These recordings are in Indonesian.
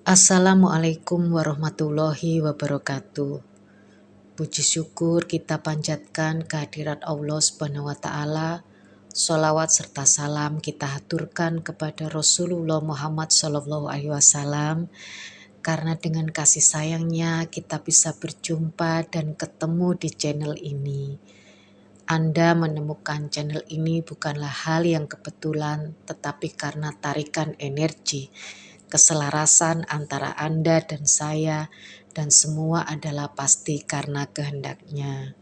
Assalamualaikum warahmatullahi wabarakatuh. Puji syukur kita panjatkan kehadirat Allah Subhanahu wa Ta'ala. Sholawat serta salam kita haturkan kepada Rasulullah Muhammad SAW, karena dengan kasih sayangnya kita bisa berjumpa dan ketemu di channel ini. Anda menemukan channel ini bukanlah hal yang kebetulan, tetapi karena tarikan energi, keselarasan antara Anda dan saya, dan semua adalah pasti karena kehendaknya.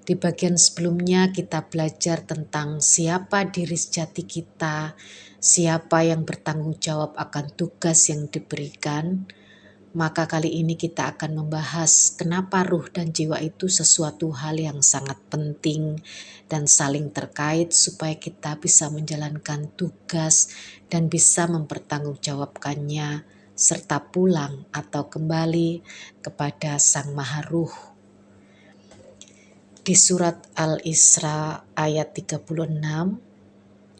Di bagian sebelumnya kita belajar tentang siapa diri sejati kita, siapa yang bertanggung jawab akan tugas yang diberikan. Maka kali ini kita akan membahas kenapa ruh dan jiwa itu sesuatu hal yang sangat penting dan saling terkait supaya kita bisa menjalankan tugas dan bisa mempertanggungjawabkannya serta pulang atau kembali kepada Sang Maha Ruh. Di surat Al-Isra ayat 36,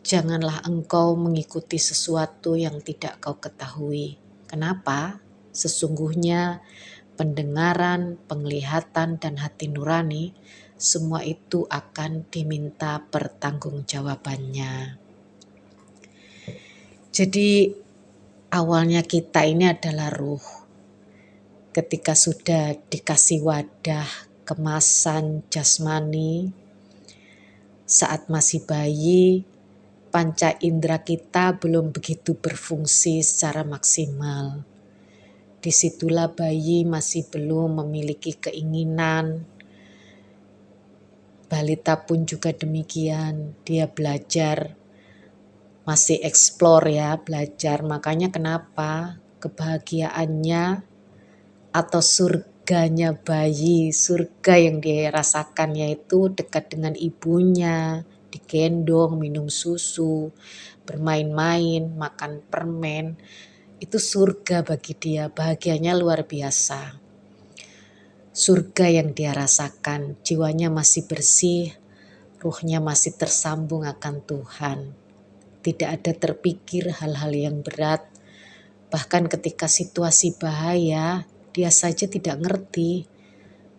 janganlah engkau mengikuti sesuatu yang tidak kau ketahui. Kenapa? Sesungguhnya pendengaran, penglihatan, dan hati nurani, semua itu akan diminta pertanggungjawabannya. Jadi awalnya kita ini adalah ruh. Ketika sudah dikasih wadah, kemasan jasmani, saat masih bayi, panca indera kita belum begitu berfungsi secara maksimal. Disitulah bayi masih belum memiliki keinginan. Balita pun juga demikian, dia belajar, masih explore ya, belajar. Makanya kenapa kebahagiaannya atau surganya bayi, surga yang dia rasakan yaitu dekat dengan ibunya, digendong, minum susu, bermain-main, makan permen. Itu surga bagi dia, bahagianya luar biasa. Surga yang dia rasakan, jiwanya masih bersih, ruhnya masih tersambung akan Tuhan. Tidak ada terpikir hal-hal yang berat, bahkan ketika situasi bahaya, dia saja tidak ngerti.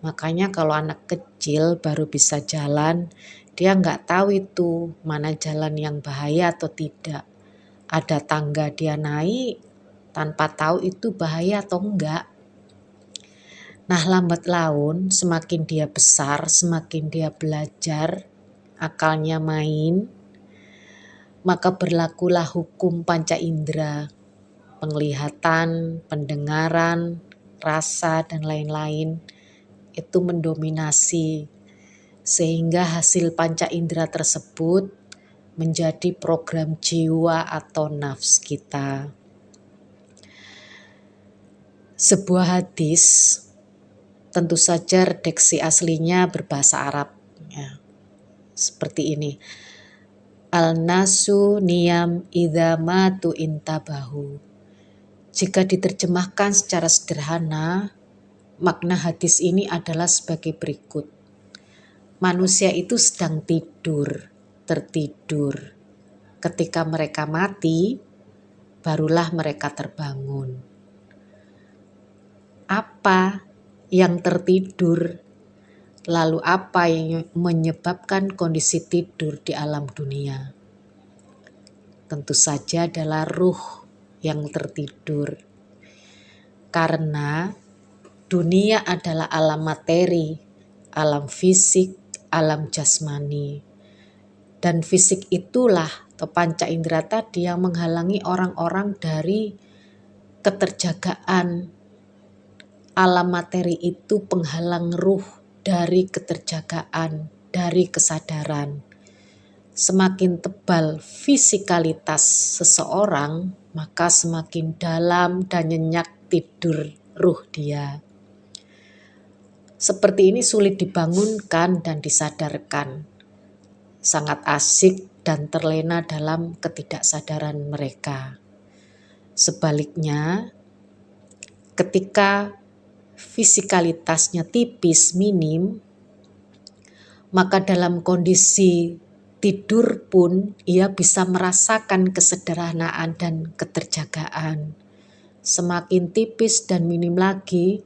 Makanya kalau anak kecil baru bisa jalan, dia nggak tahu itu mana jalan yang bahaya atau tidak. Ada tangga dia naik, tanpa tahu itu bahaya atau enggak. Nah, lambat laun semakin dia besar, semakin dia belajar, akalnya main, maka berlakulah hukum panca indera, penglihatan, pendengaran, rasa, dan lain-lain itu mendominasi, sehingga hasil panca indera tersebut menjadi program jiwa atau nafs kita. Sebuah hadis, tentu saja redaksi aslinya berbahasa Arab, ya, seperti ini. Al-nasu niyam idza matu intabahu. Jika diterjemahkan secara sederhana, makna hadis ini adalah sebagai berikut. Manusia itu sedang tidur, tertidur. Ketika mereka mati, barulah mereka terbangun. Apa yang tertidur, lalu apa yang menyebabkan kondisi tidur di alam dunia? Tentu saja adalah ruh yang tertidur. Karena dunia adalah alam materi, alam fisik, alam jasmani. Dan fisik itulah atau panca indera tadi yang menghalangi orang-orang dari keterjagaan. Alam materi itu penghalang ruh dari keterjagaan, dari kesadaran. Semakin tebal fisikalitas seseorang, maka semakin dalam dan nyenyak tidur ruh dia. Seperti ini sulit dibangunkan dan disadarkan. Sangat asik dan terlena dalam ketidaksadaran mereka. Sebaliknya, ketika fisikalitasnya tipis, minim, maka dalam kondisi tidur pun ia bisa merasakan kesederhanaan dan keterjagaan. semakin tipis dan minim lagi,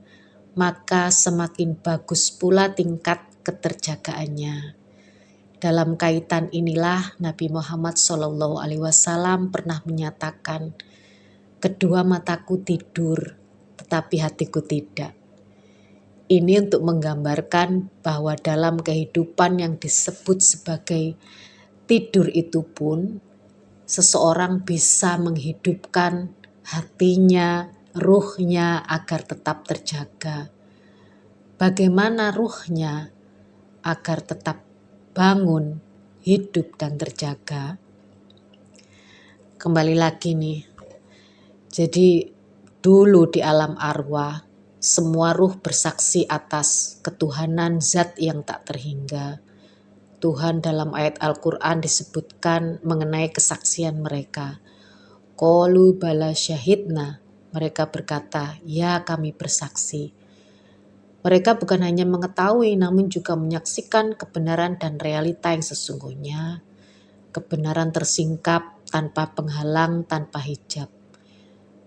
maka semakin bagus pula tingkat keterjagaannya. Dalam kaitan inilah Nabi Muhammad SAW pernah menyatakan, kedua mataku tidur, tetapi hatiku tidak. Ini untuk menggambarkan bahwa dalam kehidupan yang disebut sebagai tidur itu pun, seseorang bisa menghidupkan hatinya, ruhnya agar tetap terjaga. Bagaimana ruhnya agar tetap bangun, hidup dan terjaga? Kembali lagi nih. Jadi dulu di alam arwah, semua ruh bersaksi atas ketuhanan zat yang tak terhingga. Tuhan dalam ayat Al-Quran disebutkan mengenai kesaksian mereka. Qalu bala syahidna, mereka berkata, ya kami bersaksi. Mereka bukan hanya mengetahui namun juga menyaksikan kebenaran dan realita yang sesungguhnya. Kebenaran tersingkap tanpa penghalang, tanpa hijab.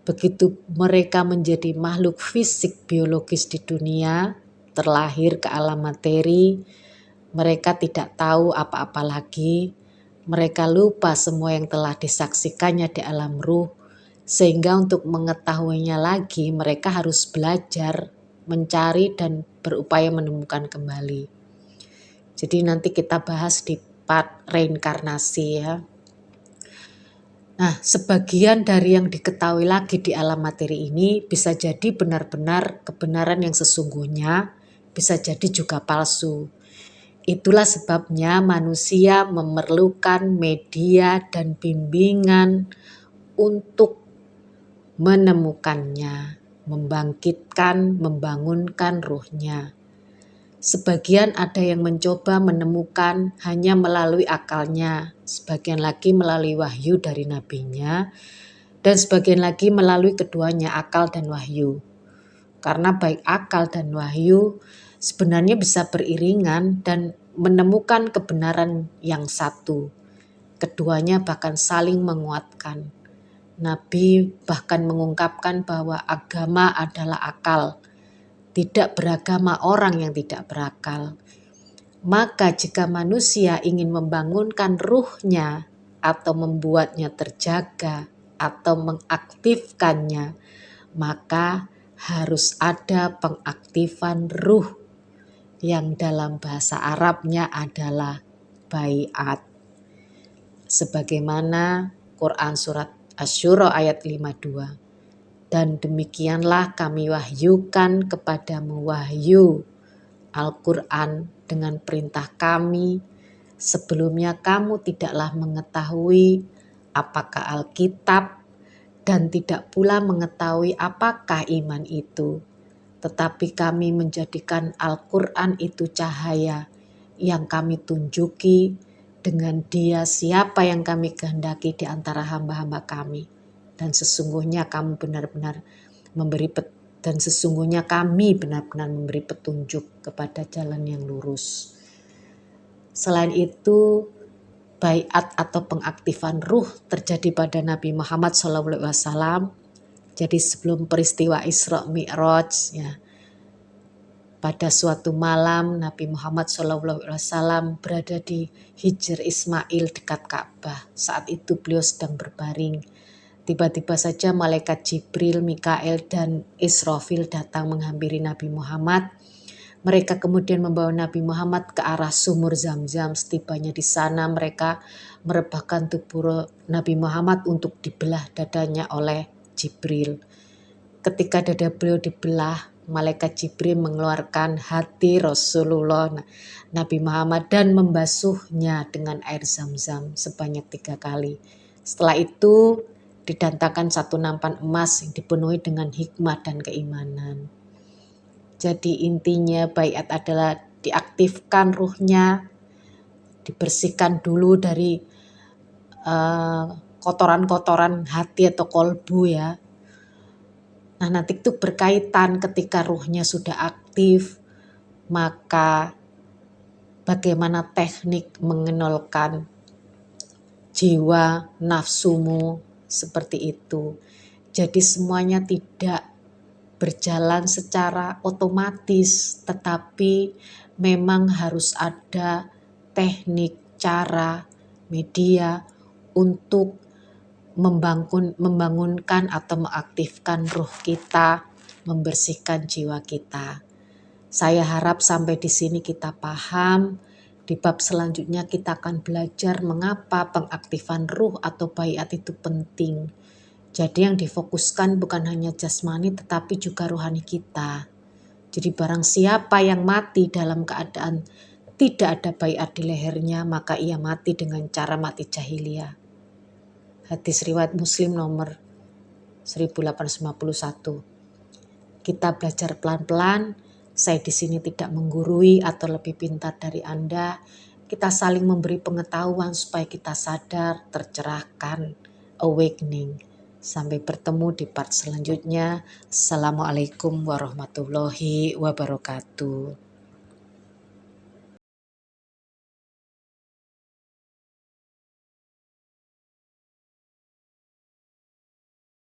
Begitu mereka menjadi makhluk fisik biologis di dunia, terlahir ke alam materi, mereka tidak tahu apa-apa lagi. Mereka lupa semua yang telah disaksikannya di alam ruh, sehingga untuk mengetahuinya lagi mereka harus belajar, mencari dan berupaya menemukan kembali. Jadi nanti kita bahas di part reinkarnasi ya. Nah, sebagian dari yang diketahui lagi di alam materi ini bisa jadi benar-benar kebenaran yang sesungguhnya, bisa jadi juga palsu. Itulah sebabnya manusia memerlukan media dan bimbingan untuk menemukannya, membangkitkan, membangunkan ruhnya. Sebagian ada yang mencoba menemukan hanya melalui akalnya, sebagian lagi melalui wahyu dari nabinya, dan sebagian lagi melalui keduanya, akal dan wahyu. Karena baik akal dan wahyu sebenarnya bisa beriringan dan menemukan kebenaran yang satu. Keduanya bahkan saling menguatkan. Nabi bahkan mengungkapkan bahwa agama adalah akal. Tidak beragama orang yang tidak berakal. Maka jika manusia ingin membangunkan ruhnya atau membuatnya terjaga atau mengaktifkannya, maka harus ada pengaktifan ruh yang dalam bahasa Arabnya adalah baiat. Sebagaimana Quran surat Asy-Syura ayat 52. Dan demikianlah kami wahyukan kepadamu wahyu Al-Quran dengan perintah kami. Sebelumnya kamu tidaklah mengetahui apakah Alkitab dan tidak pula mengetahui apakah iman itu. Tetapi kami menjadikan Al-Quran itu cahaya yang kami tunjuki dengan dia siapa yang kami kehendaki di antara hamba-hamba kami. Dan sesungguhnya kamu benar-benar memberi dan sesungguhnya kami benar-benar memberi petunjuk kepada jalan yang lurus. Selain itu, baiat atau pengaktifan ruh terjadi pada Nabi Muhammad SAW. Jadi sebelum peristiwa Isra Mi'raj ya, pada suatu malam Nabi Muhammad SAW berada di Hijr Ismail dekat Ka'bah. Saat itu beliau sedang berbaring. Tiba-tiba saja malaikat Jibril, Mikael dan Israfil datang menghampiri Nabi Muhammad. Mereka kemudian membawa Nabi Muhammad ke arah sumur Zam-Zam. Setibanya di sana mereka merebahkan tubuh Nabi Muhammad untuk dibelah dadanya oleh Jibril. Ketika dada beliau dibelah, malaikat Jibril mengeluarkan hati Rasulullah Nabi Muhammad dan membasuhnya dengan air Zam-Zam sebanyak 3 kali. Setelah itu didatangkan satu nampan emas yang dipenuhi dengan hikmah dan keimanan. Jadi intinya baiat adalah diaktifkan ruhnya, dibersihkan dulu dari kotoran-kotoran hati atau kolbu ya. Nah nanti itu berkaitan ketika ruhnya sudah aktif, maka bagaimana teknik mengenolkan jiwa nafsumu seperti itu. Jadi semuanya tidak berjalan secara otomatis, tetapi memang harus ada teknik, cara, media untuk membangunkan atau mengaktifkan ruh kita, membersihkan jiwa kita. Saya harap sampai di sini kita paham. Di bab selanjutnya kita akan belajar mengapa pengaktifan ruh atau baiat itu penting. Jadi yang difokuskan bukan hanya jasmani tetapi juga rohani kita. Jadi barang siapa yang mati dalam keadaan tidak ada baiat di lehernya, maka ia mati dengan cara mati jahiliyah. Hadis riwayat Muslim nomor 1851. Kita belajar pelan-pelan. Saya di sini tidak menggurui atau lebih pintar dari Anda. Kita saling memberi pengetahuan supaya kita sadar, tercerahkan, awakening. Sampai bertemu di part selanjutnya. Assalamualaikum warahmatullahi wabarakatuh.